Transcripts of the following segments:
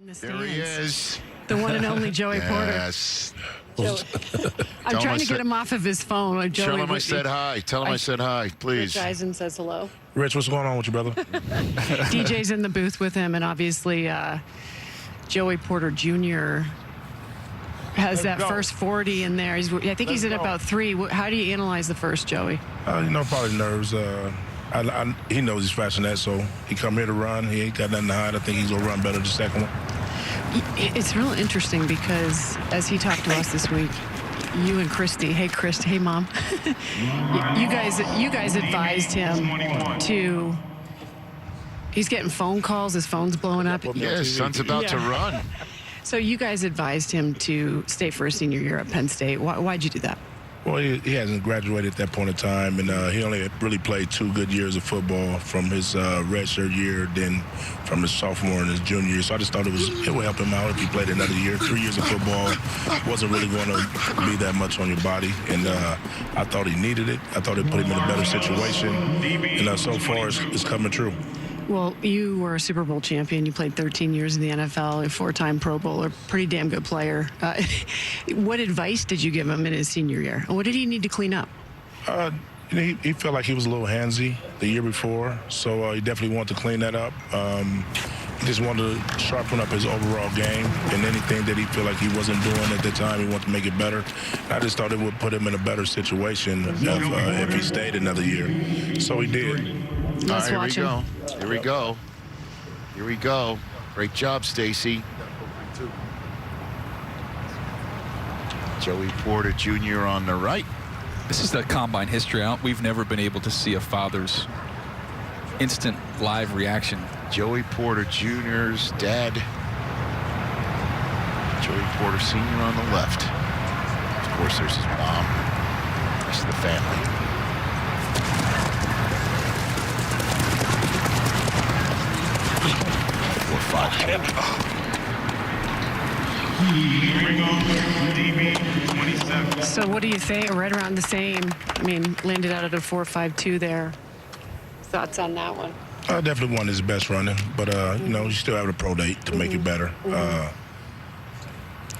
In the There he stands. is. The one and only Joey Porter. Yes. I'm trying to get him off of his phone. Like Joey, Tell him I said hi. Tell him I said hi, please. Rich Eisen says hello. Rich, what's going on with you, brother? DJ's in the booth with him, and obviously Joey Porter Jr. has that first 40 in there. I think he's at about 3. How do you analyze the first, Joey? Probably nerves. He knows he's faster than that, so he come here to run. He ain't got nothing to hide. I think he's going to run better the second one. It's real interesting because as he talked to us this week, you and Christy, hey Chris, hey Mom, you guys advised him to. He's getting phone calls. His phone's blowing up. Yes, son's about to run. So you guys advised him to stay for a senior year at Penn State. Why'd you do that? Well, he hasn't graduated at that point in time, and he only really played 2 good years of football from his redshirt year, then from his sophomore and his junior year. So I just thought it would help him out if he played another year. 3 years of football wasn't really going to be that much on your body, and I thought he needed it. I thought it put him in a better situation, and so far it's coming true. Well, you were a Super Bowl champion. You played 13 years in the NFL, a 4-time Pro Bowler, pretty damn good player. What advice did you give him in his senior year? What did he need to clean up? He felt like he was a little handsy the year before, so he definitely wanted to clean that up. He just wanted to sharpen up his overall game, and anything that he felt like he wasn't doing at the time, he wanted to make it better. I just thought it would put him in a better situation if he stayed another year. So he did. Let's watch him. Here we go. Here we go. Great job, Stacy. Joey Porter Jr. on the right. This is the combine history. We've never been able to see a father's instant live reaction. Joey Porter Jr.'s dad. Joey Porter Sr. on the left. Of course, there's his mom. The rest of the family. So what do you think? Right around the same. I mean, landed out at a 4.52 there. Thoughts on that one? Definitely won his best running, but you still have a pro date to make it better.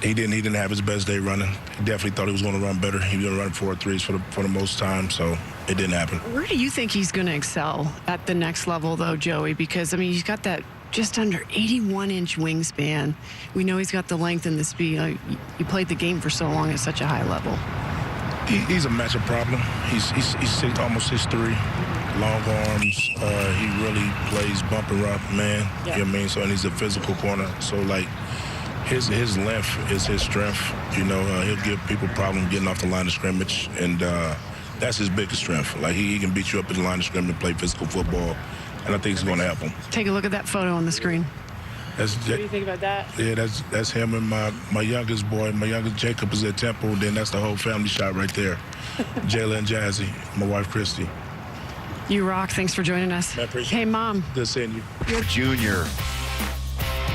He didn't have his best day running. He definitely thought he was going to run better. He was going to run 4.3s for the most time, so it didn't happen. Where do you think he's going to excel at the next level, though, Joey? Because, I mean, he's got that just under 81-inch wingspan. We know he's got the length and the speed. You played the game for so long at such a high level. He's a matchup problem. He's almost 6'3", long arms. He really plays bump and rock, man. Yeah. You know what I mean? So, and he's a physical corner. So, like, his length is his strength. He'll give people problems getting off the line of scrimmage, and that's his biggest strength. Like, he can beat you up at the line of scrimmage and play physical football, and I think it's going to help him. Take a look at that photo on the screen. What do you think about that? Yeah, that's him and my youngest boy. My youngest Jacob is at Temple. Then that's the whole family shot right there. Jayla and Jazzy, my wife Christy. You rock. Thanks for joining us. Hey, Mom. Good seeing you. Junior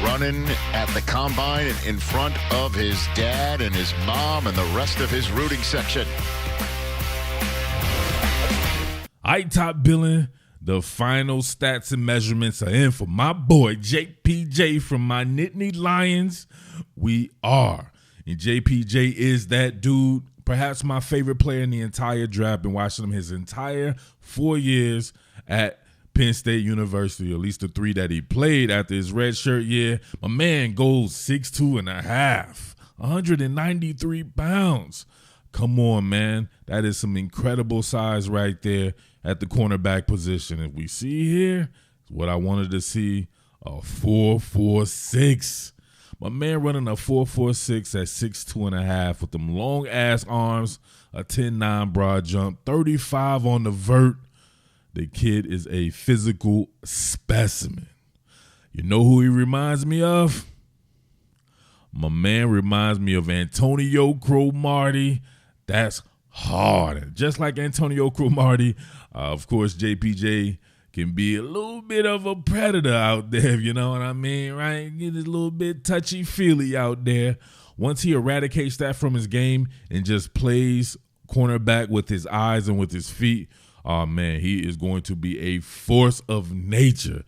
running at the combine in front of his dad and his mom and the rest of his rooting section. Top Billin. The final stats and measurements are in for my boy JPJ from my Nittany Lions. We are. And JPJ is that dude, perhaps my favorite player in the entire draft. Been watching him his entire 4 years at Penn State University, at least the 3 that he played after his redshirt year. My man goes 6'2.5", 193 pounds. Come on, man. That is some incredible size right there at the cornerback position. If we see here, what I wanted to see, a 4.46. My man running a 4.46 at 6'2.5" with them long-ass arms, a 10.9 broad jump, 35 on the vert. The kid is a physical specimen. You know who he reminds me of? My man reminds me of Antonio Cromartie. That's hard. Just like Antonio Cromartie, of course, JPJ can be a little bit of a predator out there, you know what I mean, right? Get a little bit touchy-feely out there. Once he eradicates that from his game and just plays cornerback with his eyes and with his feet, oh, man, he is going to be a force of nature.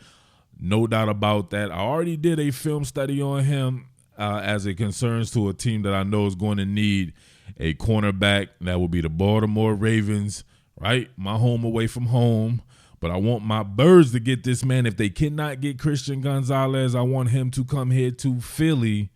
No doubt about that. I already did a film study on him as it concerns to a team that I know is going to need a cornerback. That will be the Baltimore Ravens, right? My home away from home. But I want my Birds to get this man. If they cannot get Christian Gonzalez, I want him to come here to Philly.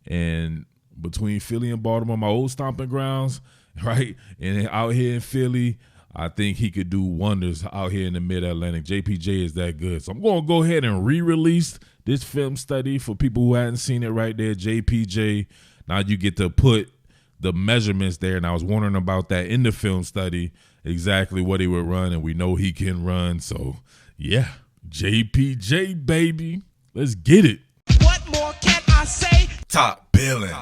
And between Philly and Baltimore, my old stomping grounds, right? And out here in Philly, I think he could do wonders out here in the Mid-Atlantic. JPJ is that good. So I'm going to go ahead and re-release this film study for people who hadn't seen it right there, JPJ. Now you get to put the measurements there, and I was wondering about that in the film study, exactly what he would run, and we know he can run. So, yeah, JPJ, baby. Let's get it. What more can I say? Top Billin.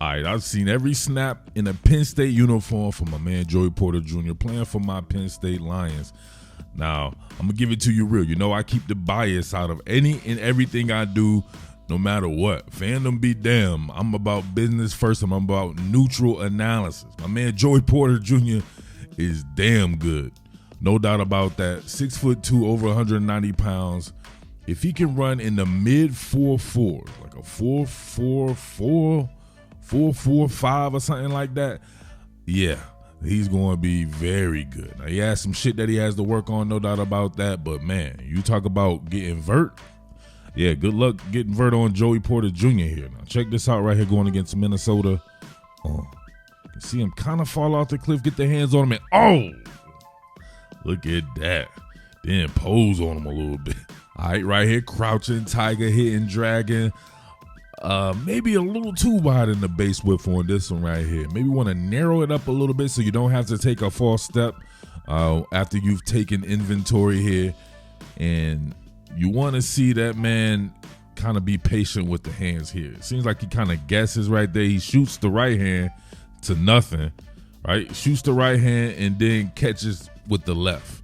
All right, I've seen every snap in a Penn State uniform for my man Joey Porter Jr. playing for my Penn State Lions. Now, I'm going to give it to you real. You know, I keep the bias out of any and everything I do, no matter what. Fandom be damn. I'm about business first. I'm about neutral analysis. My man Joey Porter Jr. is damn good. No doubt about that. 6'2", over 190 pounds. If he can run in the mid 4.4, like a 4.44, 4.45 or something like that, yeah, he's going to be very good. Now, he has some shit that he has to work on, no doubt about that. But, man, you talk about getting vert. Yeah, good luck getting vert on Joey Porter Jr. here. Now, check this out right here going against Minnesota. Oh, you can see him kind of fall off the cliff, get their hands on him, and oh, look at that. Then pose on him a little bit. All right here, crouching, tiger, hitting, dragon. Maybe a little too wide in the base width on this one right here. Maybe want to narrow it up a little bit so you don't have to take a false step after you've taken inventory here. And you want to see that man kind of be patient with the hands here. It seems like he kind of guesses right there. He shoots the right hand to nothing, right? Shoots the right hand and then catches with the left.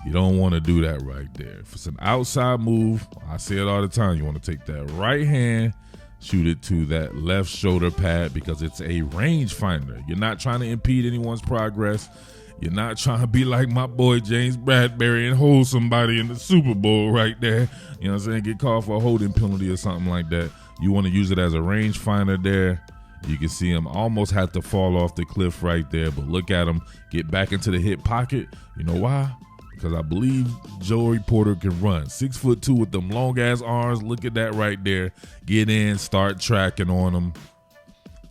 You don't want to do that right there. If it's an outside move, I say it all the time, you want to take that right hand, shoot it to that left shoulder pad because it's a range finder. You're not trying to impede anyone's progress. You're not trying to be like my boy James Bradbury and hold somebody in the Super Bowl right there. You know what I'm saying? Get called for a holding penalty or something like that. You want to use it as a range finder there. You can see him almost had to fall off the cliff right there, but look at him get back into the hip pocket. You know why? Because I believe Joey Porter can run. 6'2" with them long ass arms. Look at that right there. Get in, start tracking on him.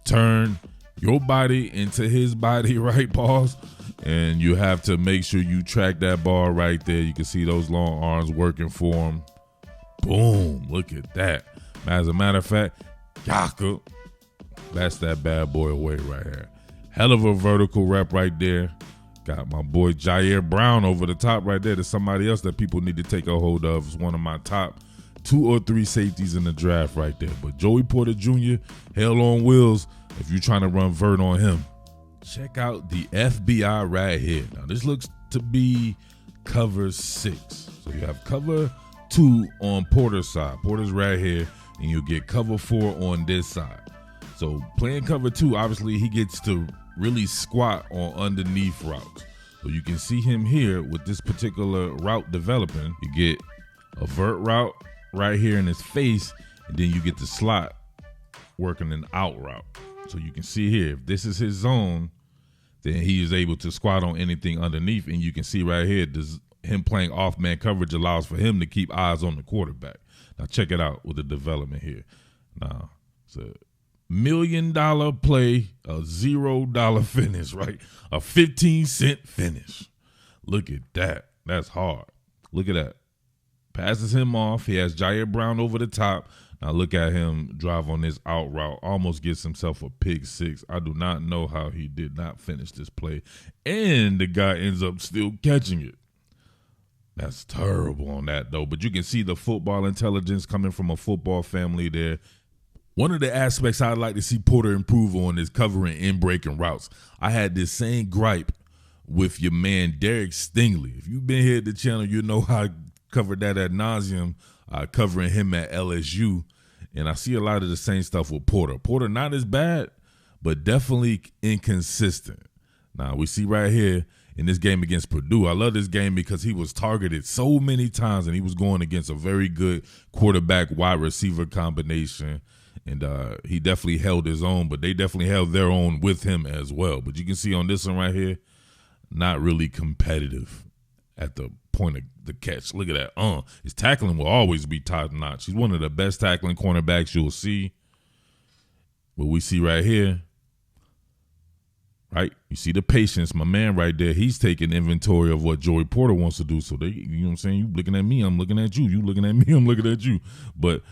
Turn your body into his body, right? Pause. And you have to make sure you track that ball right there. You can see those long arms working for him. Boom. Look at that. As a matter of fact, Yaka. That's that bad boy away right here. Hell of a vertical rep right there. Got my boy Jair Brown over the top right there. There's somebody else that people need to take a hold of. It's one of my top 2 or 3 safeties in the draft right there. But Joey Porter Jr., hell on wheels if you're trying to run vert on him. Check out the FBI right here. Now, this looks to be cover 6. So you have cover 2 on Porter's side. Porter's right here, and you get cover 4 on this side. So playing cover 2, obviously he gets to really squat on underneath routes. So you can see him here with this particular route developing. You get a vert route right here in his face, and then you get the slot working an out route. So you can see here, if this is his zone, then he is able to squat on anything underneath. And you can see right here, him playing off-man coverage allows for him to keep eyes on the quarterback. Now check it out with the development here. Now, it's a $1 million play, a $0 finish, right? A 15-cent finish. Look at that. That's hard. Look at that. Passes him off. He has Jair Brown over the top. Now look at him drive on this out route. Almost gets himself a pick 6. I do not know how he did not finish this play. And the guy ends up still catching it. That's terrible on that, though. But you can see the football intelligence coming from a football family there. One of the aspects I'd like to see Porter improve on is covering and breaking routes. I had this same gripe with your man Derek Stingley. If you've been here at the channel, you know how I covered that ad nauseum, covering him at LSU. And I see a lot of the same stuff with Porter. Porter not as bad, but definitely inconsistent. Now, we see right here, in this game against Purdue. I love this game because he was targeted so many times, and he was going against a very good quarterback wide receiver combination. And he definitely held his own, but they definitely held their own with him as well. But you can see on this one right here, not really competitive at the point of the catch. Look at that. His tackling will always be top notch. He's one of the best tackling cornerbacks you'll see. What we see right here, right? You see the patience. My man right there, he's taking inventory of what Joey Porter wants to do. So they, you know what I'm saying? You looking at me, I'm looking at you. You looking at me, I'm looking at you. But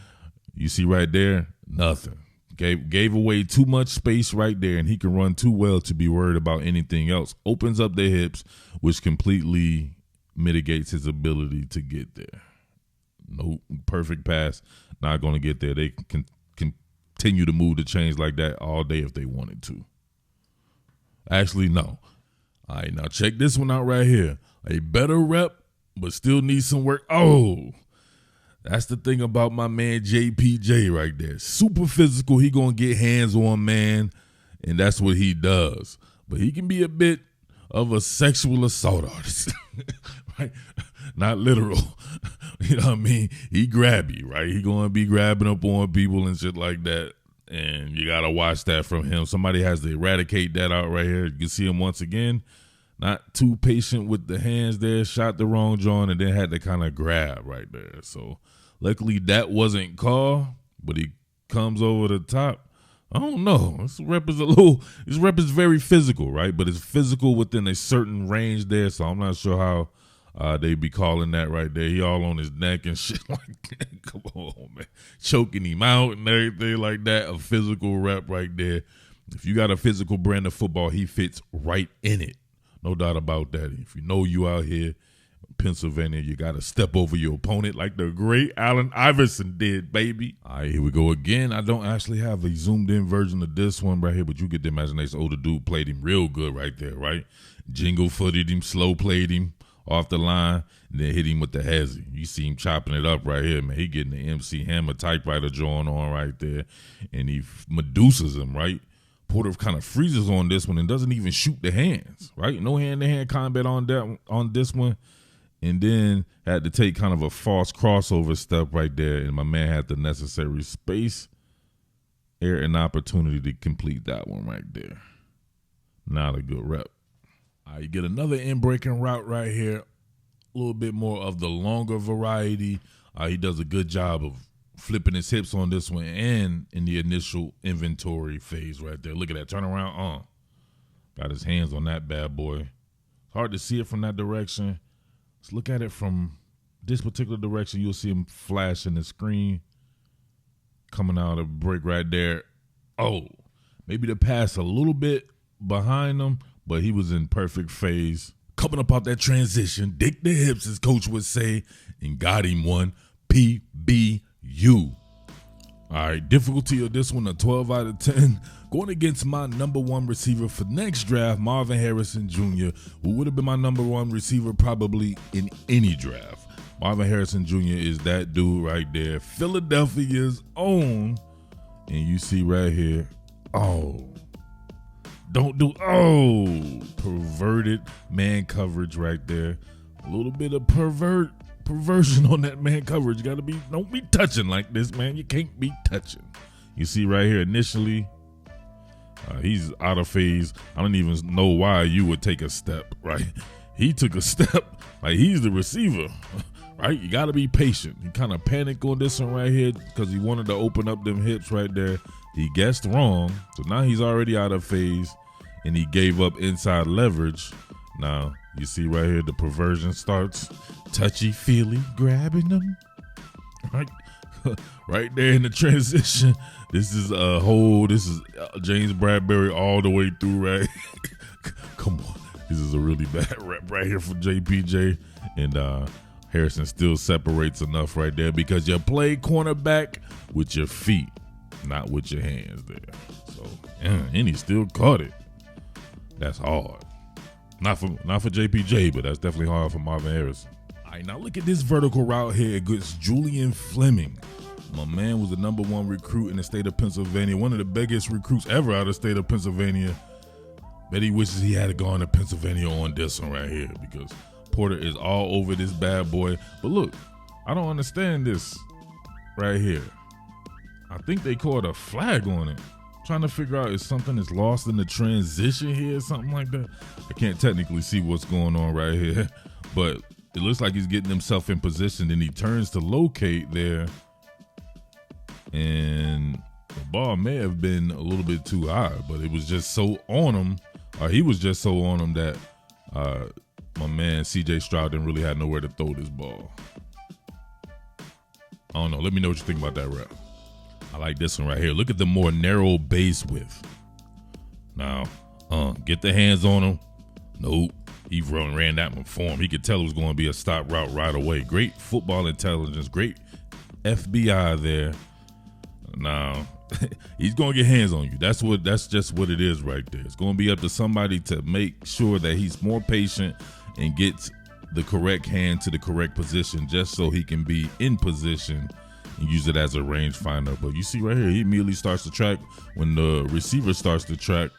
you see right there, nothing. Gave away too much space right there, and he can run too well to be worried about anything else. Opens up the hips, which completely mitigates his ability to get there. No perfect pass, not going to get there. They can continue to move the chains like that all day if they wanted to. Actually, no. All right, now check this one out right here. A better rep, but still needs some work. Oh, that's the thing about my man JPJ right there. Super physical. He going to get hands on, man, and that's what he does. But he can be a bit of a sexual assault artist, right? Not literal. You know what I mean? He grab you, right? He going to be grabbing up on people and shit like that, and you got to watch that from him. Somebody has to eradicate that out right here. You can see him once again. Not too patient with the hands there, shot the wrong joint, and then had to kind of grab right there. So luckily that wasn't called, but he comes over the top. I don't know. This rep is very physical, right? But it's physical within a certain range there, so I'm not sure how they be calling that right there. He all on his neck and shit like that. Come on, man. Choking him out and everything like that. A physical rep right there. If you got a physical brand of football, he fits right in it. No doubt about that. If you know you out here in Pennsylvania, you got to step over your opponent like the great Allen Iverson did, baby. All right, here we go again. I don't actually have a zoomed-in version of this one right here, but you get the imagination. Oh, the dude played him real good right there, right? Jingle-footed him, slow-played him off the line, and then hit him with the hezzy. You see him chopping it up right here, man. He getting the MC Hammer typewriter drawing on right there, and he Medusas him, right? Porter kind of freezes on this one and doesn't even shoot the hands, right? No hand-to-hand combat on this one. And then had to take kind of a false crossover step right there, and my man had the necessary space, air, and opportunity to complete that one right there. Not a good rep. All right, you get another in-breaking route right here, a little bit more of the longer variety. He does a good job of flipping his hips on this one and in the initial inventory phase right there. Look at that. Turn around. Got his hands on that bad boy. It's hard to see it from that direction. Let's look at it from this particular direction. You'll see him flash in the screen. Coming out of break right there. Oh, maybe the pass a little bit behind him, but he was in perfect phase. Coming up out that transition, dick the hips, as coach would say, and got him one. PBU. All right, difficulty of this one, a 12 out of 10. Going against my number one receiver for next draft, Marvin Harrison Jr., who would have been my number one receiver probably in any draft. Marvin Harrison Jr. is that dude right there, Philadelphia's own. And you see right here, perverted man coverage right there. A little bit of perversion on that man coverage. Don't be touching like this, man. You can't be touching. You see right here initially, he's out of phase. I don't even know why you would take a step, right? He took a step like he's the receiver, right? You got to be patient. He kind of panicked on this one right here because he wanted to open up them hips right there. He guessed wrong, so now he's already out of phase, and he gave up inside leverage. Now, you see right here, the perversion starts. Touchy-feely, grabbing them. Right there in the transition. This is James Bradbury all the way through, right? Come on. This is a really bad rep right here for JPJ. And Harrison still separates enough right there because you play cornerback with your feet, not with your hands there. So, and he still caught it. That's hard. Not for JPJ, but that's definitely hard for Marvin Harrison. All right, now look at this vertical route here against Julian Fleming. My man was the number one recruit in the state of Pennsylvania, one of the biggest recruits ever out of the state of Pennsylvania. Bet he wishes he had gone to Pennsylvania on this one right here because Porter is all over this bad boy. But look, I don't understand this right here. I think they called a flag on it. Trying to figure out if something is lost in the transition here or something like that. I can't technically see what's going on right here, but it looks like he's getting himself in position, and he turns to locate there, and the ball may have been a little bit too high, but it was just so on him, or he was just so on him that my man C.J. Stroud didn't really have nowhere to throw this ball. I don't know. Let me know what you think about that rep. I like this one right here. Look at the more narrow base width. Now, get the hands on him. Nope. He ran that one for him. He could tell it was going to be a stop route right away. Great football intelligence. Great FBI there. Now, he's going to get hands on you. That's just what it is right there. It's going to be up to somebody to make sure that he's more patient and gets the correct hand to the correct position just so he can be in position and use it as a range finder. But you see right here, he immediately starts to track when the receiver starts to track,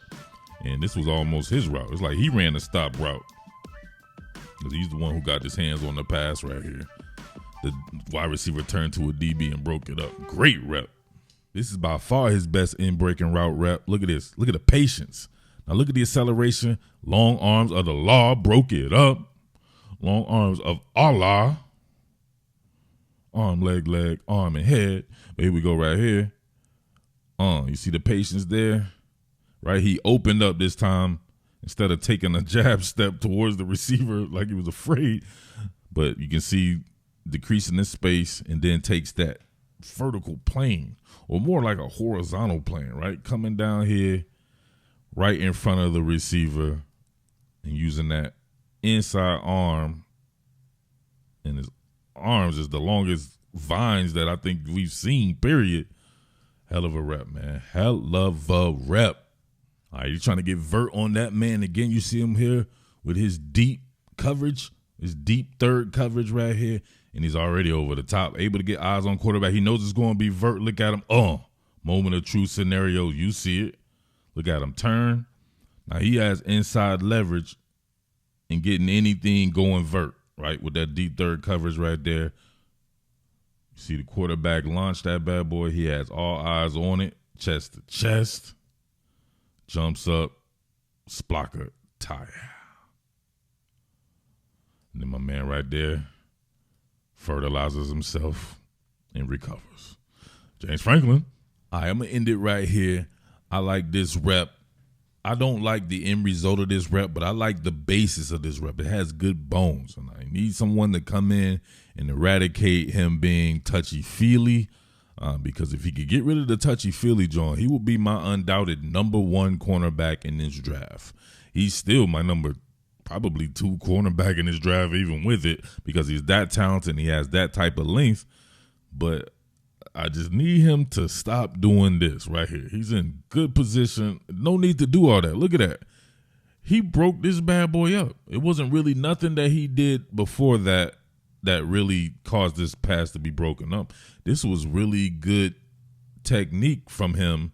and this was almost his route. It's like he ran the stop route because he's the one who got his hands on the pass right here. The wide receiver turned to a DB and broke it up. Great rep. This is by far his best in-breaking route rep. Look at this. Look at the patience. Now look at the acceleration. Long arms of the law broke it up. Long arms of Allah. Arm, leg, arm, and head. But here we go right here. You see the patience there? Right? He opened up this time instead of taking a jab step towards the receiver like he was afraid. But you can see decreasing this space and then takes that vertical plane, or more like a horizontal plane, right? Coming down here right in front of the receiver and using that inside arm, and his arms is the longest vines that I think we've seen, period. Hell of a rep, man. Hell of a rep. All right, you're trying to get vert on that man. Again, you see him here with his deep coverage, his deep third coverage right here, and he's already over the top, able to get eyes on quarterback. He knows it's going to be vert. Look at him. Moment of truth scenario. You see it. Look at him turn. Now he has inside leverage and getting anything going vert, right, with that deep third coverage right there. You see the quarterback launch that bad boy. He has all eyes on it, chest to chest. Jumps up, splacker, tire. And then my man right there fertilizes himself and recovers. James Franklin. All right, I'm going to end it right here. I like this rep. I don't like the end result of this rep, but I like the basis of this rep. It has good bones, and I need someone to come in and eradicate him being touchy-feely, because if he could get rid of the touchy-feely, John, he will be my undoubted number one cornerback in this draft. He's still my probably 2 cornerback in this draft, even with it, because he's that talented and he has that type of length. But I just need him to stop doing this right here. He's in good position. No need to do all that. Look at that. He broke this bad boy up. It wasn't really nothing that he did before that really caused this pass to be broken up. This was really good technique from him,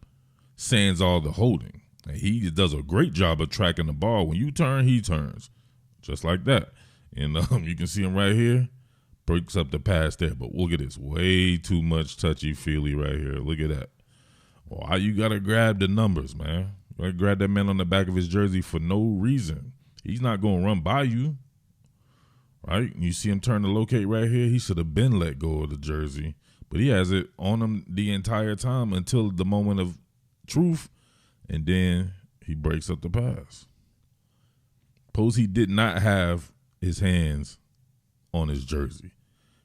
sans all the holding. And he does a great job of tracking the ball. When you turn, he turns. Just like that. And you can see him right here. Breaks up the pass there, but look at this. Way too much touchy-feely right here. Look at that. Why you got to grab the numbers, man? You got to grab that man on the back of his jersey for no reason. He's not going to run by you, right? You see him turn to locate right here. He should have been let go of the jersey, but he has it on him the entire time until the moment of truth, and then he breaks up the pass. Suppose he did not have his hands on his jersey.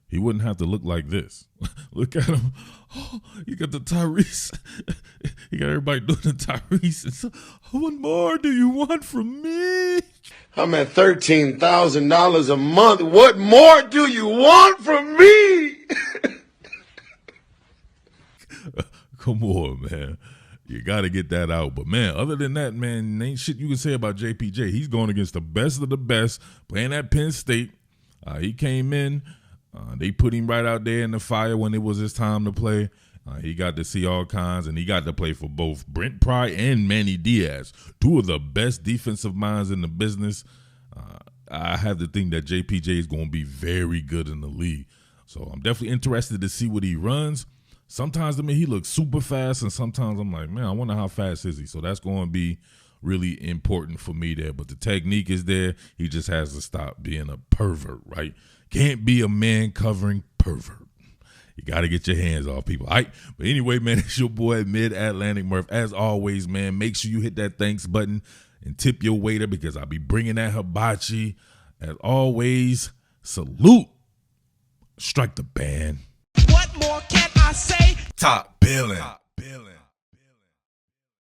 He wouldn't have to look like this. Look at him. Oh, you got the Tyrese. You got everybody doing the Tyrese. So, what more do you want from me? I'm at $13,000 a month. What more do you want from me? Come on, man. You got to get that out. But, man, other than that, man, ain't shit you can say about JPJ. He's going against the best of the best, playing at Penn State. He came in. They put him right out there in the fire when it was his time to play. He got to see all kinds, and he got to play for both Brent Pry and Manny Diaz, two of the best defensive minds in the business. I have to think that JPJ is going to be very good in the league. So I'm definitely interested to see what he runs. Sometimes, he looks super fast, and sometimes I'm like, man, I wonder how fast is he? So that's going to be really important for me there. But the technique is there. He just has to stop being a pervert, right? Can't be a man covering pervert. You got to get your hands off people. All right. But anyway, man, it's your boy Mid-Atlantic Murph. As always, man, make sure you hit that thanks button and tip your waiter because I'll be bringing that hibachi. As always, salute. Strike the band. What more can I say? Top Billin.